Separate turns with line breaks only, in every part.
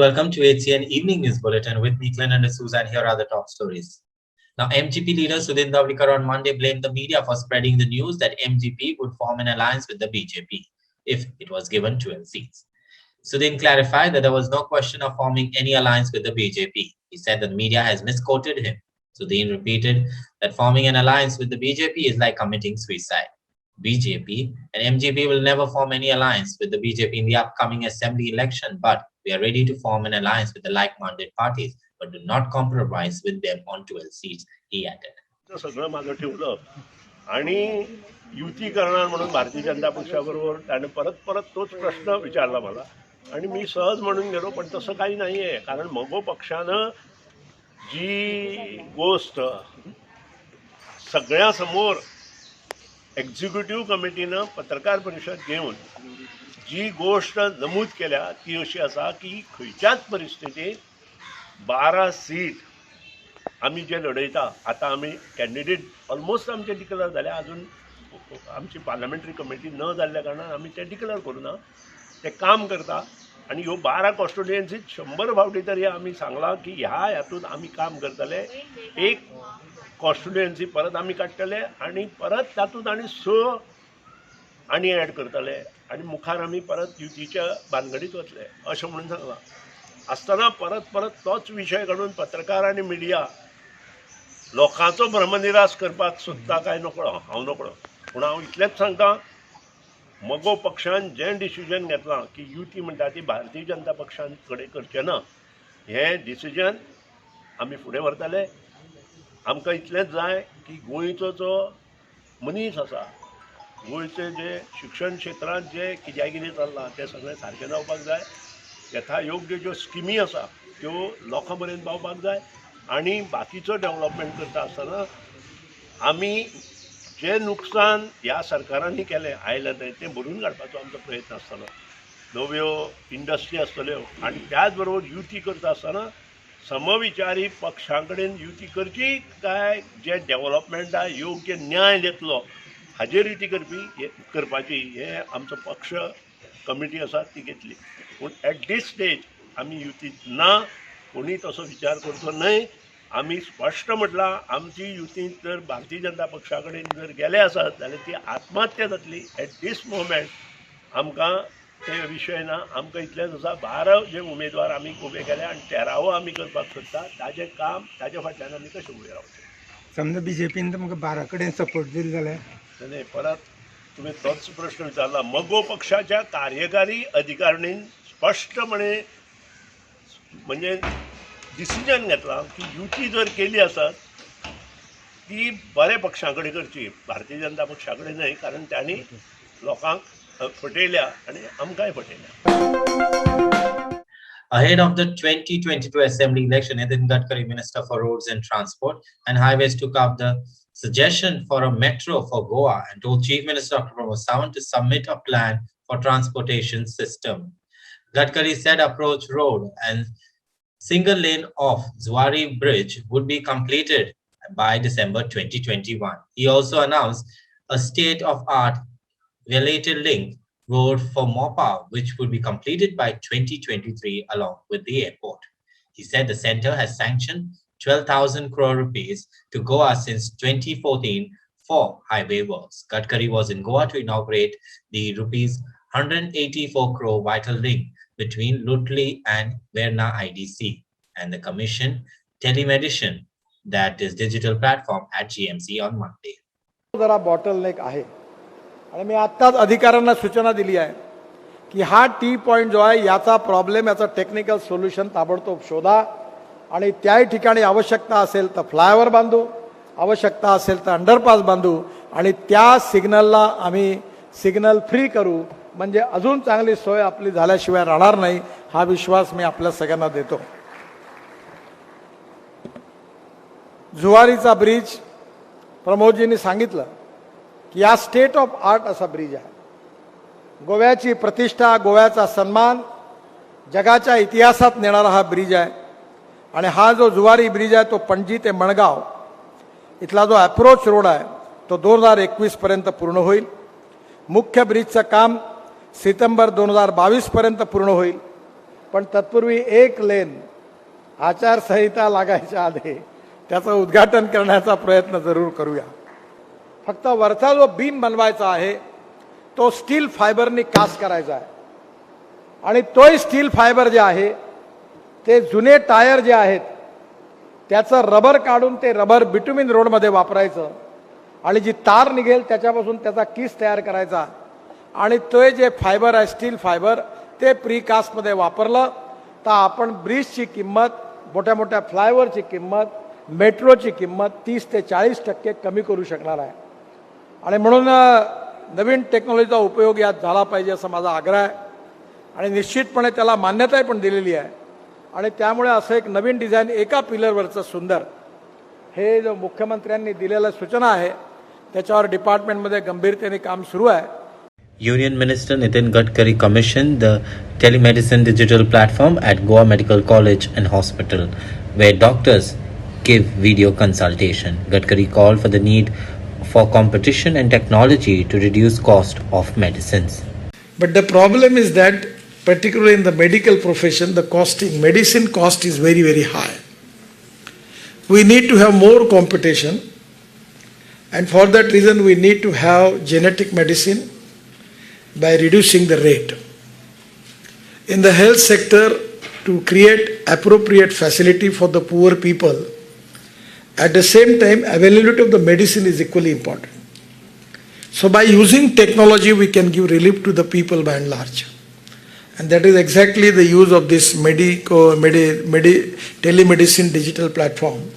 welcome to HCN Evening News Bulletin with me, Glenn D'Souza, and here are the top stories. Now, MGP leader Sudhin Dhawlikar on Monday blamed the media for spreading the news that MGP would form an alliance with the BJP if it was given 12 seats. Sudhin clarified that there was no question of forming any alliance with the BJP. He said that the media has misquoted him. Sudhin repeated that forming an alliance with the BJP is like committing suicide. BJP and MGP will never form any alliance with the BJP in the upcoming assembly election, but we are ready to form an alliance with the like-minded parties, but do not compromise with them on 12 seats, he added.
सगळं मागं ठेवलं आणि युती करणार म्हणून भारतीय जनता पक्षाबरोबर त्याने परत परत तोच प्रश्न विचारला मला आणि मी सहज म्हणून गेलो, पण तसं काही नाही आहे. कारण मगो पक्षानं जी गोष्ट सगळ्यासमोर एक्झिक्युटिव्ह कमिटीनं पत्रकार परिषद घेऊन जी गोष्ट नमूद केल्या ती अशी असा की खंयच्याच परिस्थितीत 12 सीट आम्ही जे लढयता आता आम्ही कॅन्डिडेट ऑलमोस्ट आमचे डिक्लेअर झाले, अजून आमची पार्लमेंटरी कमिटी न जाल्ल्या कारणान आम्ही ते डिक्लेअर करूना. ते काम करता आणि ह्यो 12 कॉन्स्टिट्युएन्सीत 100 फावटी तरी आम्ही सांगला की ह्या हातून आम्ही काम करतले. एक कॉन्स्टिट्युएन्सी परत आम्ही काडटले आणि परत तातूंत आनी 6 आनी ॲड करतले आणि मुखार आम्ही परत युतीच्या भानगडीत वतले अशें म्हणून सांगलां. आसतना परत परत तोच विशय काडून पत्रकार आणि मिडिया लोकांचो भ्रमनिरास करपाक सोदता काय नकळो, हांव नकळो. पूण हांव इतलेंच सांगता, मगो पक्षान जें डिसिजन घेतलां की युती म्हणटा ती भारतीय जनता पक्षान कडेन करचें ना, हें डिसिजन आमी फुडें व्हरतले. आमकां इतलेंच जाय की गोंयचो जो मनीस आसा, गोंयचे जे शिक्षण क्षेत्रांत जे कितें चल्लां तें सगळें सारकें जावपाक जाय. यथा योग्य ज्यो स्किमी आसा त्यो लोकां पर्यंत पावपाक जाय आणि बाकीचो डेव्हलपमेंट करता आसतना आमी जे नुकसान ह्या सरकारांनी केलें आयल्या तें भरून काडपाचो आमचो प्रयत्न आसतलो. नव्यो इंडस्ट्री आसतल्यो आणि त्याच बरोबर युती करता आसतना समविचारी पक्षां कडेन युती करची काय जे डेव्हलपमेंटा योग्य न्याय दितलो हाजेर युती करपाची हे आमचो पक्ष कमिटी आसा ती घेतली. पूण एट दीस स्टेज आमी युतीत ना, कोणी तसो विचार करचो न्हय. आमी स्पश्ट म्हटलां, आमची युती जर भारतीय जनता पक्षा कडेन जर गेले आसत जाल्यार ती आत्महत्या जातली. एट दीस मोमेंट आमकां ते विशय ना. आमकां इतलेंच आसा, 12 जे उमेदवार आमी उबे केले आणि 13वो आमी करपाक सोदता. ताजें काम ताजे फाटल्यान आमी कशें उबे रावचे.
समजा बीजेपीन तुमकां 12 कडेन सपोर्ट दिलो जाल्यार
नाही, परत तुम्ही तोच प्रश्न विचारला. मगो पक्षाच्या कार्यकारी अधिकाऱ्यांनी स्पष्टपणे म्हणजे डिसिजन घेतला की युती जर केली असत ती बरे पक्षाकडे करची, भारतीय जनता पक्षाकडे नाही. कारण त्यांनी लोकांक फटयल्या आणि आमकांय फटयल्या.
Ahead of the 2022 Assembly election, Nitin Gadkari, Minister for Roads and Transport and Highways, took up the suggestion for a metro for Goa and told Chief Minister Dr. Pramod Sawant to submit a plan for transportation system. Gadkari said Approach Road and single lane of Zuari Bridge would be completed by December 2021. He also announced a state-of-art Velated Link road for Mopa, which would be completed by 2023 along with the airport. He said the center has sanctioned 12,000 crore rupees to Goa since 2014 for highway works. Gadkari was in Goa to inaugurate the rupees 184 crore vital link between Lutli and Verna IDC and the commission telemedicine, that is digital platform, at GMC on Monday.
जरा bottleneck आहे आणि मी आत्ताच अधिकाऱ्यांना सूचना दिली आहे की हा टी पॉईंट जो आहे याचा प्रॉब्लेम, याचा टेक्निकल सोल्युशन ताबडतोब शोधा आणि त्याही ठिकाणी आवश्यकता असेल तर फ्लायओव्हर बांधू, आवश्यकता असेल तर अंडरपास बांधू आणि त्या सिग्नलला आम्ही सिग्नल फ्री करू. म्हणजे अजून चांगली सोय आपली झाल्याशिवाय राहणार नाही, हा विश्वास मी आपल्या सगळ्यांना देतो. जुवारीचा ब्रिज प्रमोदजींनी सांगितलं की या स्टेट ऑफ आर्ट असा ब्रिज आहे. गोव्याची प्रतिष्ठा, गोव्याचा सन्मान जगाच्या इतिहासात नेणारा हा ब्रिज आहे. आणि हा जो जुवारी ब्रिज आहे तो पणजी ते मणगाव इथला जो अप्रोच रोड आहे तो 2021 पर्यंत पूर्ण होईल. मुख्य ब्रिजचं काम सप्टेंबर 2022 पर्यंत पूर्ण होईल पण तत्पूर्वी एक लेन आचारसंहिता लागायच्या आधी त्याचं उद्घाटन करण्याचा प्रयत्न जरूर करूया. फक्त वरचा जो बीम बनवायचा आहे तो स्टील फायबरनी कास्ट करायचा आहे आणि तोही स्टील फायबर जे आहे ते जुने टायर जे आहेत त्याचं रबर काढून ते रबर बिटुमिन रोडमध्ये वापरायचं आणि जी तार निघेल त्याच्यापासून त्याचा किस तयार करायचा आणि ते जे फायबर आहे स्टील फायबर ते प्रीकास्टमध्ये वापरलं तर आपण ब्रिजची किंमत, मोठ्या मोठ्या फ्लायओव्हरची किंमत, मेट्रोची किंमत 30 ते 40% कमी करू शकणार आहे. आणि म्हणून नवीन टेक्नॉलॉजीचा उपयोग यात झाला पाहिजे असा माझा आग्रह आहे आणि निश्चितपणे त्याला मान्यता पण दिलेली आहे. आणि त्यामुळे असं एक नवीन डिझाईन एका पिलरवरचं सुंदर हे जो मुख्यमंत्र्यांनी दिलेल्या सूचना आहे त्याच्यावर डिपार्टमेंटमध्ये गंभीरतेने काम सुरू आहे.
Union Minister Nitin Gadkari commissioned the telemedicine digital platform at Goa Medical College and Hospital, where doctors give video consultation. Gadkari called for the need for competition and technology to reduce cost of medicines.
But the problem is that, particularly in the medical profession, the medicine cost is very, very high. We need to have more competition, and for that reason we need to have genetic medicine by reducing the rate. In the health sector, to create appropriate facility for the poor people, at the same time availability of the medicine is equally important. So by using technology we can give relief to the people by and large. And that is exactly the use of this telemedicine digital platform.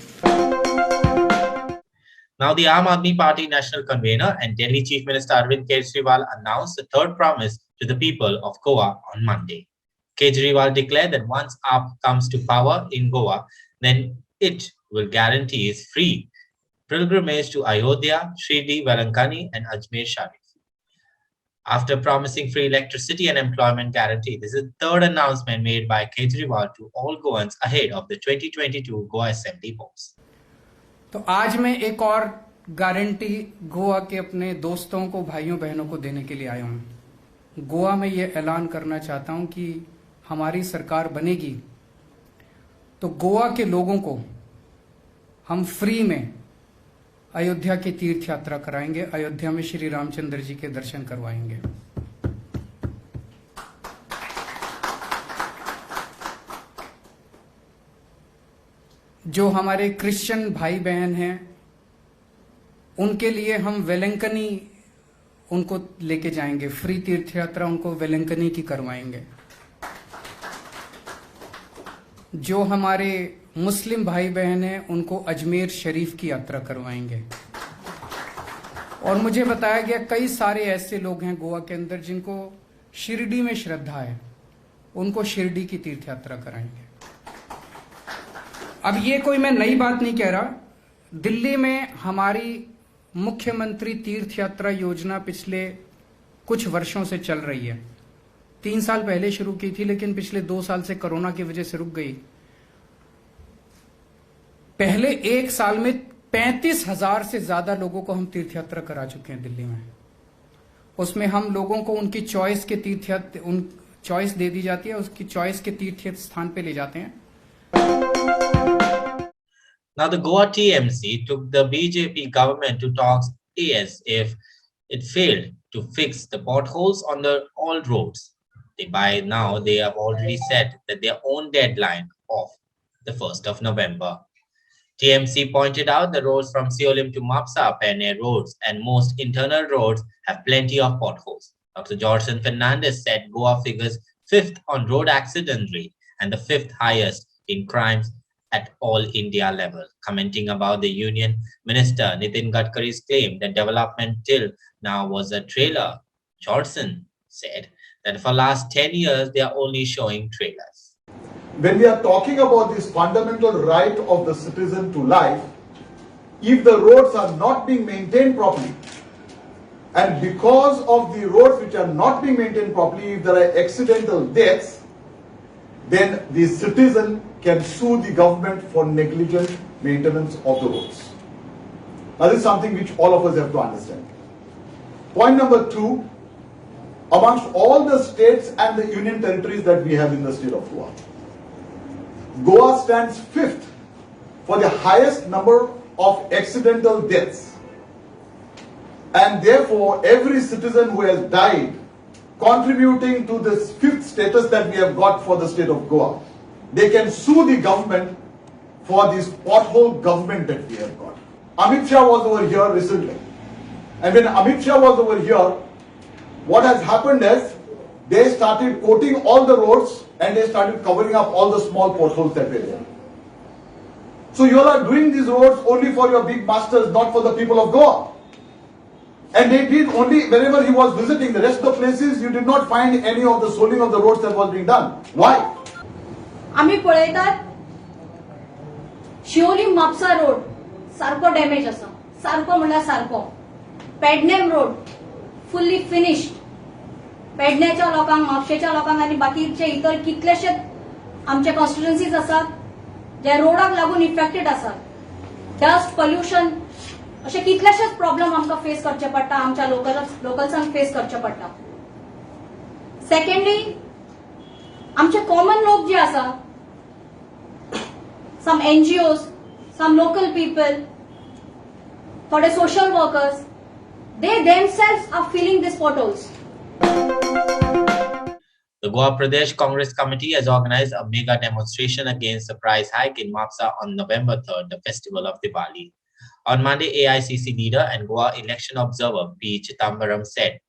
Now, the Aam Aadmi Party national convener and Delhi Chief Minister Arvind Kejriwal announced the third promise to the people of Goa on Monday. Kejriwal declared that once AAP comes to power in Goa, then it will guarantee free pilgrimage to Ayodhya, Shirdi, Velankani and Ajmer Sharif. After promising free electricity and employment guarantee, this is the third announcement made by Kejriwal to all Goans ahead of the 2022 Goa Assembly polls.
तो आज मैं एक और guarantee Goa के अपने दोस्तों को, भाइयों बहनों को देने के लिए आया हूं. गोवा में ये ऐलान करना चाहता हूं कि हमारी सरकार बनेगी तो गोवा के लोगों को हम फ्री में अयोध्या की तीर्थ यात्रा कराएंगे, अयोध्या में श्री रामचंद्र जी के दर्शन करवाएंगे. जो हमारे क्रिश्चियन भाई बहन हैं उनके लिए हम वेलंकनी उनको लेके जाएंगे, फ्री तीर्थ यात्रा उनको वेलंकनी की करवाएंगे. जो हमारे मुस्लिम भाई बहन हैं उनको अजमेर शरीफ की यात्रा करवाएंगे. और मुझे बताया गया कई सारे ऐसे लोग हैं गोवा के अंदर जिनको शिरडी में श्रद्धा है, उनको शिरडी की तीर्थ यात्रा कराएंगे. अब ये कोई मैं नई बात नहीं कह रहा. दिल्ली में हमारी मुख्यमंत्री तीर्थ यात्रा योजना पिछले कुछ वर्षों से चल रही है. 3 साल पहले शुरू की थी लेकिन पिछले 2 साल से कोरोना की वजह से रुक गई. पहले 1 साल में 35,000 से ज्यादा लोगों को हम तीर्थ यात्रा करा चुके हैं दिल्ली में. उसमें हम लोगों को उनकी चॉइस के चॉइस दे दी जाती है, उसकी चॉइस के तीर्थ स्थान पे ले जाते हैं.
Now, the Goa TMC took the BJP government to talks as if it failed to fix the potholes on all roads. By now, they have already set that their own deadline of the 1st of November. TMC pointed out the roads from Siolim to Mapsa, Pene roads, and most internal roads have plenty of potholes. Dr. Jorson Fernandez said Goa figures 5th on road accident rate and the 5th highest in crimes at all India level. Commenting about the Union Minister Nitin Gadkari's claim that development till now was a trailer, Jorson said that for last 10 years they are only showing trailers.
When we are talking about this fundamental right of the citizen to life, if the roads are not being maintained properly, and because of the roads which are not being maintained properly, if there are accidental deaths, then the citizen can sue the government for negligent maintenance of the roads. Now, this is something which all of us have to understand. Point number 2, amongst all the states and the union territories that we have in the state of Goa. Goa stands fifth for the highest number of accidental deaths. And therefore, every citizen who has died contributing to this fifth status that we have got for the state of Goa, they can sue the government for this pothole government that we have got. Amit Shah was over here recently. And when Amit Shah was over here, what has happened is they started coating all the roads and they started covering up all the small potholes that were there. So you all are doing these roads only for your big masters, not for the people of Goa. And they did only wherever he was visiting. The rest of the places you did not find any of the soling of the roads that was being done. Why?
आम्ही पळयतात Siolim Mapusa road सारको damage आसा, सारको म्हणल्यार सारको. Pernem road fully finished. पेडण्याच्या लोकांक, म्हापशेच्या लोकांक आणि बाकीचे इतर कितलेशेच आमचे कॉन्स्टिट्युएन्सीज आसात जे रोडाक लागून इफेक्टेड आसात. डस्ट, पोल्युशन असे कितलेशेच प्रॉब्लेम आमकां फेस करचे पडटा, आमच्या लोकल्सांक फेस करचे पडटा. सेकंडली आमचे कॉमन लोक जे आसा, some NGOs, some local people, for the social workers, they themselves are filling these potholes.
The Goa Pradesh Congress Committee has organized a mega demonstration against the price hike in Mapsa on November 3rd, the festival of Diwali. On Monday, AICC leader and Goa election observer P. Chidambaram said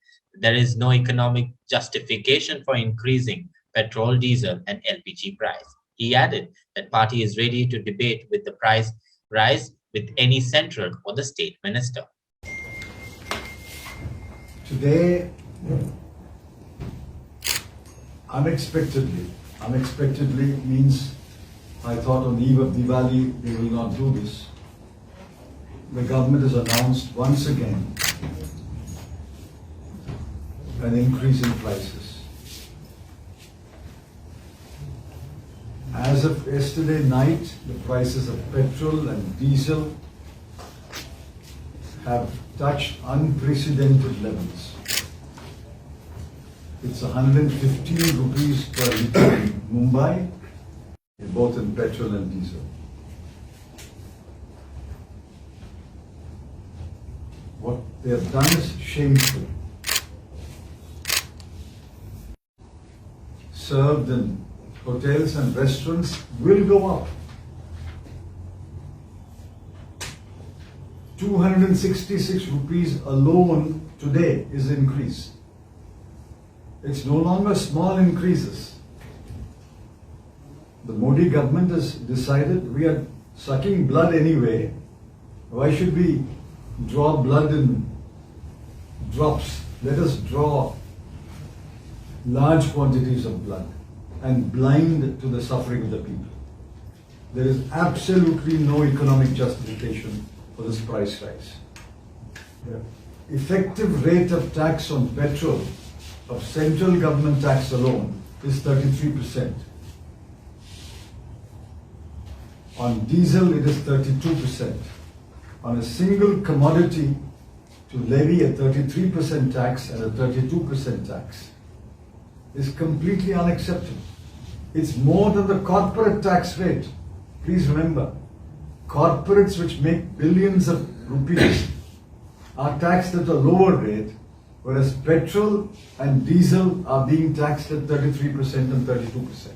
there is no economic justification for increasing petrol, diesel and LPG price. He added that party is ready to debate with the price rise with any central or the state minister.
Today, unexpectedly means I thought on the eve of Diwali they will not do this. The government has announced once again an increase in prices. As of yesterday night, the prices of petrol and diesel have touched unprecedented levels. It's 115 rupees per litre in Mumbai, both in petrol and diesel. What they have done is shameful. Served in hotels and restaurants will go up. 266 rupees alone today is increase. It's no longer small increases. The Modi government has decided we are sucking blood anyway. Why should we draw blood in drops? Let us draw large quantities of blood and blind to the suffering of the people. There is absolutely no economic justification for this price rise. The effective rate of tax on petrol of central government tax alone is 33%. On diesel it is 32%. On a single commodity to levy a 33% tax and a 32% tax is completely unacceptable. It's more than the corporate tax rate. Please remember, corporates which make billions of rupees are taxed at a lower rate, whereas petrol and diesel are being taxed at 33% and 32%.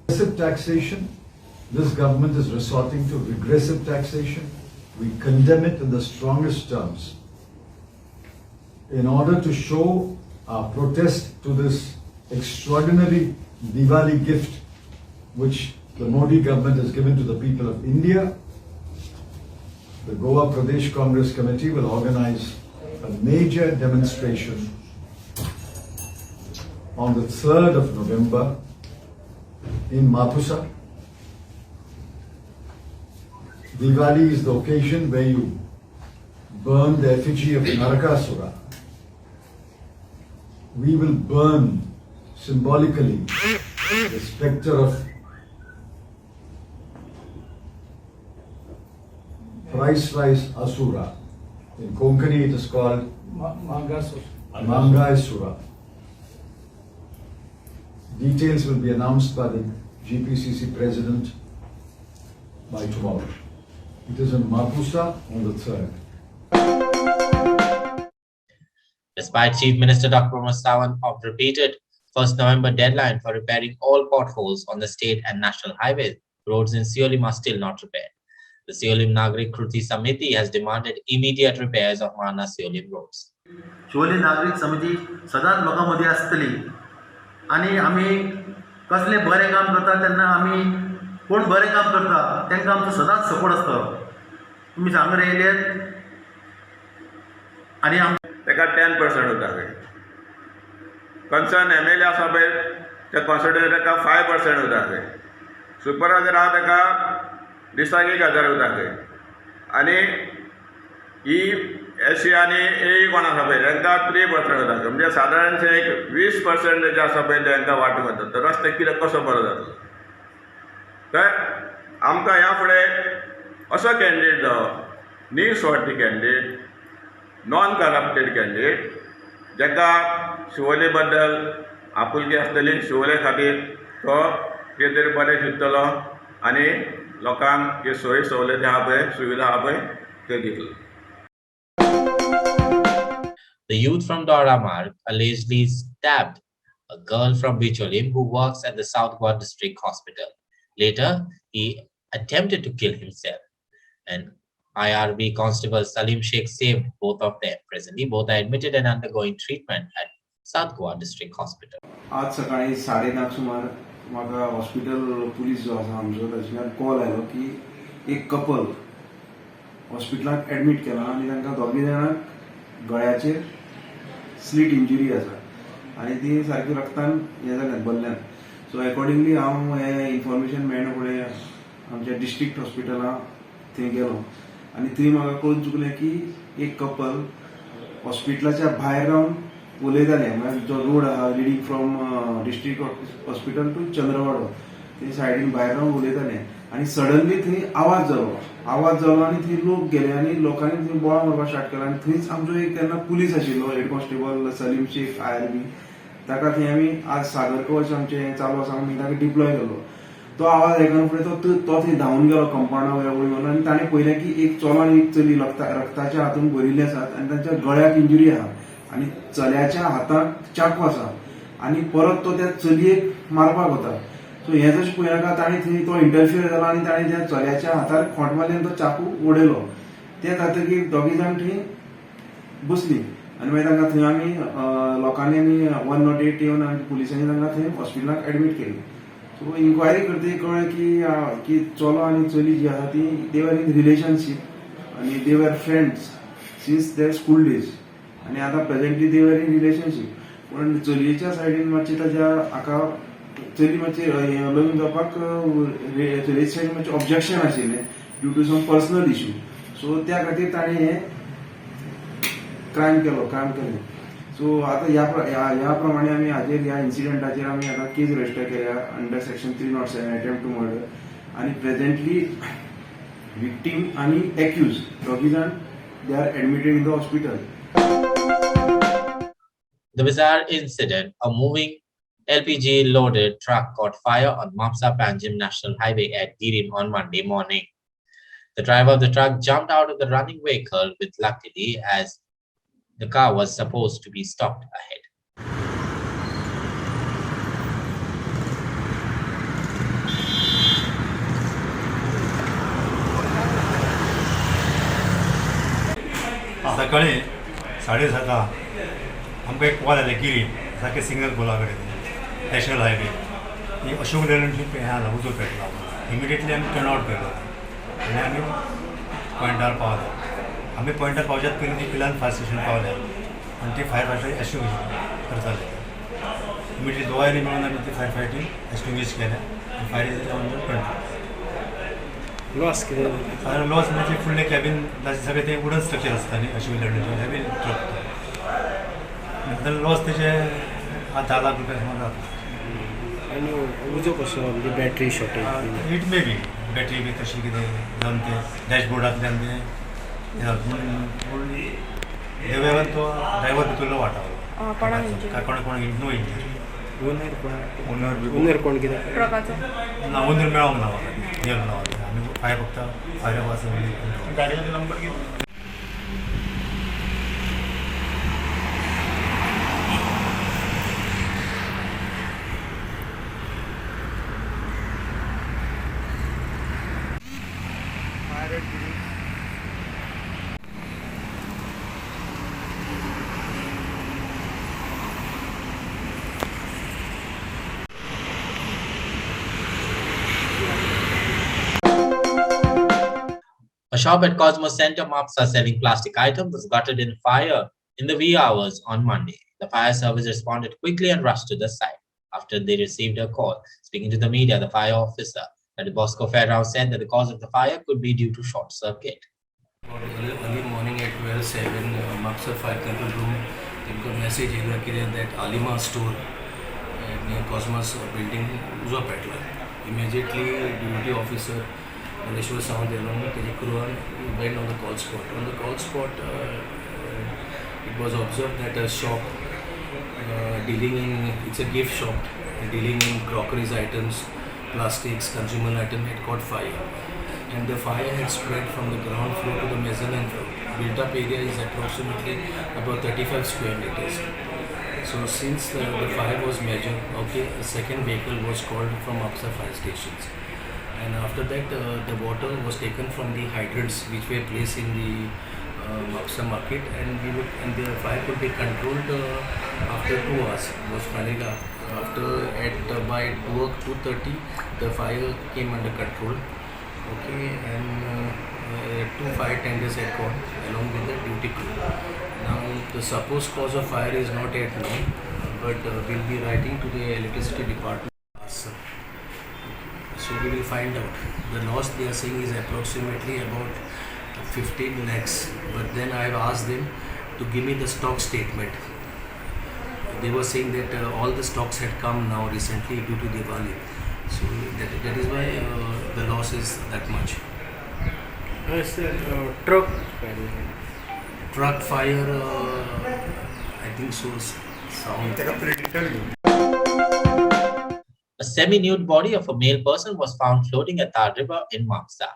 Regressive taxation, this government is resorting to regressive taxation. We condemn it in the strongest terms. In order to show our protest to this extraordinary Diwali gift which the Modi government has given to the people of India, the Goa Pradesh Congress Committee will organize a major demonstration on the 3rd of November in Mapusa. Diwali is the occasion where you burn the effigy of Narakasura. We will burn symbolically the spectre of price rise Asura. In Konkani, it is called Mangai Sura. Details will be announced by the GPCC president by tomorrow. It is in Mapusa on the 3rd.
Despite Chief Minister Dr. Pramod Sawant of repeated 1st November deadline for repairing all potholes on the state and national highways, roads in Siolim are still not repaired. The Siolim Nagrik Kruti Samiti has demanded immediate repairs of Mana Siolim roads.
Siolim नागरिक समिती सदांच लोकांमध्ये आसतली आणि आम्ही कसले बरें काम करता तेन्ना आम्ही कोण बरें काम करता तांकां आमचो सदांच सपोर्ट आसता. तुमी सांगून येयलेत आणि
ताका 10% उरता पळय. कन्सर्न MLA आसा पळय त्या कॉन्स्टिट्युएंसी ताका 5% उरता पळय. सुपरवायझर आहा ताका दिसाक 1000 उरता पळय. आनी ही SC आनी AE कोण आसा पळय तांकां 3% उरता पळय. म्हणजे सादारणशे एक 20% जे आसा पळय तांकां वांटून वता. तर रस्ते कितें कसो बरो जातलो. तर आमकां ह्या फुडें असो कॅन्डिडेट जावो निस्वार्थी कॅन्डिडेट, नॉन करप्टेड कॅन्डिडेट, जाका शिवोले बद्दल आपुलकी आसतली, शिवोले खातीर तो कितें तरी बरें चिंततलो आनी लोकांक जे सोयी सवलती आहा पळय, सुविधा आहा पळय त्यो दितलो.
The youth from Dora Marg allegedly stabbed a girl from Bicholim who works at the South Goa District Hospital. Later, he attempted to kill himself. And IRB Constable Salim Sheikh saved both of them. Presently, both are admitted and undergoing treatment at South Goa District Hospital.
आज सकाळी 9:30 सुमार म्हाका hospital police जो आसा आमचो ताच्यान call आयलो की एक कपल हॉस्पिटलांत एडमीट केला आनी तांकां दोगी जाणांक गळ्याचेर स्लीट इंजुरी आसा आनी ती सारकी रक्तान हे जाल्यात भरल्यान. सो अकॉर्डिंगली हांव हे इन्फॉर्मेशन मेळना फुडें आमच्या डिस्ट्रिक्ट हॉस्पिटलां थंय गेलो आनी थंय म्हाका कळून चुकलें की एक कपल हॉस्पिटलाच्या भायर रावन उलयताले. म्हळ्यार जो रोड आहा leading from district hospital to Chandrawado ते सायडीन भायर रावन उलयताले आनी सडनली थंय आवाज जालो आनी थंय लोक गेले आनी लोकांनी थंय बोवाळ मारपाक स्टार्ट केलो आनी थंयच आमचो एक तेन्ना पुलीस आशिल्लो head constable Salim Shaikh IRB. ताका थंय आमी आज सागर कवच आमचें चालू आसा आमी ताका डिप्लॉय केलो. तो आवाज आयकून फुडें तो थंय धांवन गेलो कंपाउंडा वयर वळून आनी ताणें पळयलें की एक चलो आनी एक चली रक्ताच्या हातून भरिल्ले आसात आनी तांच्या गळ्याक इंजुरी आहा आनी चल्याच्या हाताक चाकू आसा आनी परत तो त्या चलयेक मारपाक वता. सो हें जशें पळयनाका ताणें थंय तो इंटरफियर जालो आनी ताणें त्या चल्याच्या हातार खोंट मारली आनी तो चाकू उडयलो. ते जातकीर दोगी जाण थंय बसलीं आनी मागीर तांकां थंय आमी लोकांनी आमी 108 येवन आनी पुलिसांनी तांकां थंय हॉस्पिटलांत एडमीट केली. सो इन्क्वायरी करतकीर कळ्ळें की चलो आनी चली जी आसा ती दे वर इन रिलेशनशीप आनी they were friends since their school days आनी आतां presently they were in relationship. पूण चलयेच्या सायडीन मातशें ताच्या हाका चली मातशें लग्न जावपाक चलये सायडीन मातशें ऑब्जेक्शन आशिल्लें due to some personal issue. So त्या खातीर ताणें हें क्रायम केलें. सो आतां ह्या प्रमाणे आमी हाजेर ह्या इन्सिडंटाचेर आमी आतां केस रजिस्टर केल्या under section 307 attempt to murder आनी प्रेझेंटली विक्टीम आनी एक्यूज दोगी जाण they are admitted in the hospital.
The bizarre incident, a moving LPG-loaded truck caught fire on Mapsa Panjim National Highway at Girim on Monday morning. The driver of the truck jumped out of the running vehicle with luckily as the car was supposed to be stopped ahead.
सकाळी 7:30 आमकां एक call आयलें गिरी सारकें signal पोला कडेन national highway ही Ashok Leyland हें आसा उजो पेटला. इमिडिएटली आमी टर्न आवट केलो आनी आमी पॉयंटार पावले. आमी पॉयंटार पावच्यात पयलीं ती पिलान फायर स्टेशन पावले आनी ती फायर फायटर एस्टिंग्विश करताले. इमिडिएटली दोगांयनी मेळून आमी ती फायर फायटींग एस्टिंग्विश केलें आनी फायर कंट्रोल.
लॉस कितें
लॉस म्हणजे फुडले कॅबीन सगळें तें वुडन स्ट्रक्चर आसता न्ही अशोक लेलंडाचें हॅवी ट्रक. नंतर लॉस तेजे 10 लाख रुपया सुमार जाता.
आनी उजो कसो म्हणजे battery shortage
it may be battery बी तशी कितें जावन तें डॅशबोर्डांतल्यान तें देवेगन तो ड्रायव्हर भितरलो वाटावलो
कोणाक
कोणाक नो इंजरी
उंदर कोण कितें ट्रकाचो
ना उंदीर मेळोंक ना म्हाका गेलो ना आनी फायर फक्त फायर वास गाडयेचो नंबर कितें
A shop at Cosmos Center, Mopsa, selling plastic items was gutted in fire in the wee hours on Monday. The fire service responded quickly and rushed to the site after they received a call. Speaking to the media, the fire officer at Bosco Fairhouse said that the cause of the fire could be due to short circuit.
Early morning at 12:07, Mopsa Fire Control Room, a message that Alima store near Cosmos building was petla. Immediately, duty officer Maleshwar Sound went on the call spot. On the call spot, it was observed that a shop dealing in, it's a gift shop, dealing in crockery items, plastics, consumer items had caught fire. And the fire had spread from the ground floor to the mezzanine floor. Built up area is approximately about 35 square meters. So since the fire was major, a second vehicle was called from Mopsa fire stations. And after that, the water was taken from the hydrants which were placed in the Mopsa market, and the fire could be controlled after 2 hours. Was finally by 2:30, the fire came under control. And 2 fire tenders had gone along with the duty crew. Now the supposed cause of fire is not yet known, but we'll be writing to the electricity department. So we will find out. The loss they are saying is approximately about 15 lakhs. But then I have asked them to give me the stock statement. They were saying that all the stocks had come now recently due to Diwali. So that is why the loss is that much. Truck fire, I think so. Sound.
A semi-nude body of a male person was found floating at Tar River in Mopsa.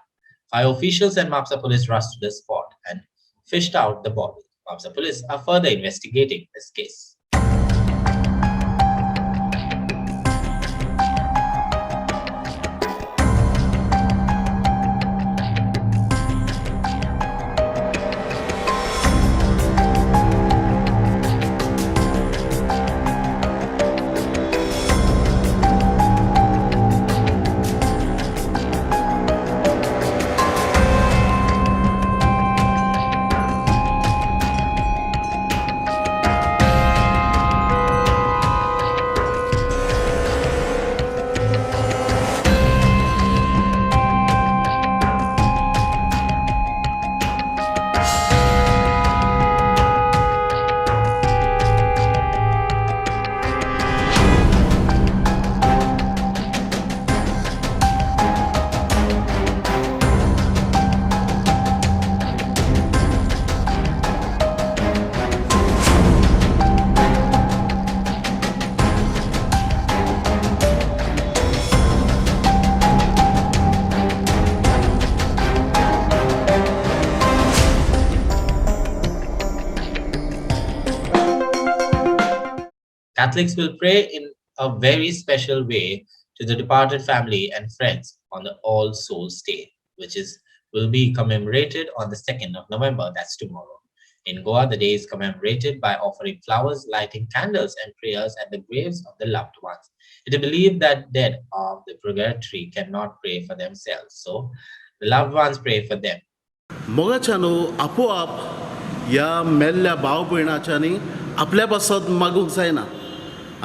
Fire officials and Mopsa police rushed to the spot and fished out the body. Mopsa police are further investigating this case. Catholics will pray in a very special way to the departed family and friends on the All Souls Day, which will be commemorated on the 2nd of November, that's tomorrow. In Goa, the day is commemorated by offering flowers, lighting candles, and prayers at the graves of the loved ones. It is believed that dead of the purgatory cannot pray for themselves, so the loved ones pray for them.
मोगाच्यानो आपोआप ह्या मेल्ल्या भाव भयणाच्यांनी आपल्या पासत मागूंक जायना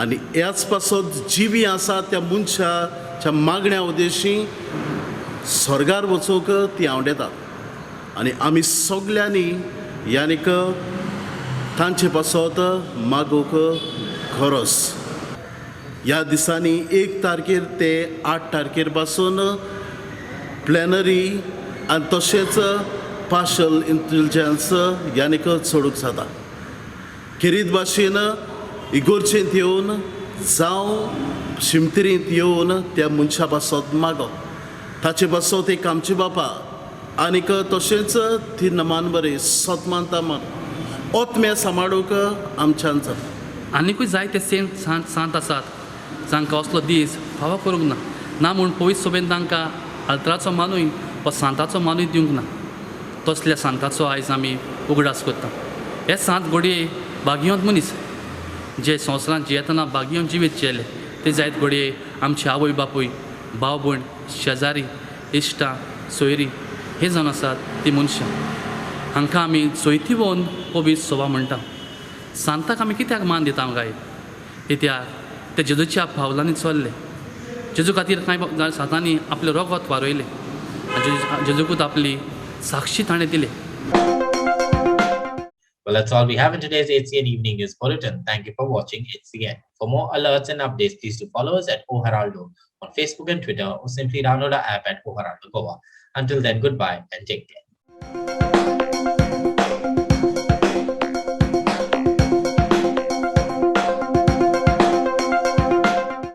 आनी ह्याच पासत जिवी आसा त्या मनशाच्या मागण्या उद्देशी स्वर्गार वचूंक ती आवडेतात आनी आमी सगल्यांनी यानीक तांचे पासत मागूंक गरज. ह्या दिसांनी 1 तारखेर ते 8 तारखेर पासून प्लॅनरी आनी तशेंच पार्शल इंटेलिजन्स यानीक सोडूंक जाता. खेरीत भाशेन इगोर्जेंत येवन जावं शिमतिरींत येवन त्या मनशा पासत मागप, ताचे पासत एक आमचे बापा आनीक तशेंच ती नमान बरें सतमान तामान ओतम्या सांबाळूंक आमच्यान जाता.
आनीकूय जायते सांत आसात जांकां असलो दीस फावो करूंक ना, ना म्हूण पवित्र सभेन तांकां आल्तराचो मानूय वा सांताचो मानूय दिवंक ना. तसल्या सांताचो आयज आमी उगडास करता. हे सांत घडये भाग्यवंत मनीस जे संवसारांत जियेतना भाग्यवंत जिवीत जियेले. ते जायत घडये आमचे आवय बापूय, भाव भयण, शेजारी, इश्टां, सोयरी हे जावन आसात ती मनशां. हांकां आमी चोयती भोवन पवित्र सभा म्हणटा. सांताक आमी कित्याक मान दिता काय? कित्याक ते जेजूच्या पावलांनी चल्ले. जेजू खातीर कांय सांतांनी आपलें रगत वारयलें. जेजूकूच आपली साक्षी ताणें दिली.
Well, that's all we have in today's HCN Evening News Bulletin. Thank you for watching HCN. For more alerts and updates, please do follow us at Oheraldo on Facebook and Twitter, or simply download our app at Oheraldo Goa. Until then, goodbye and take care.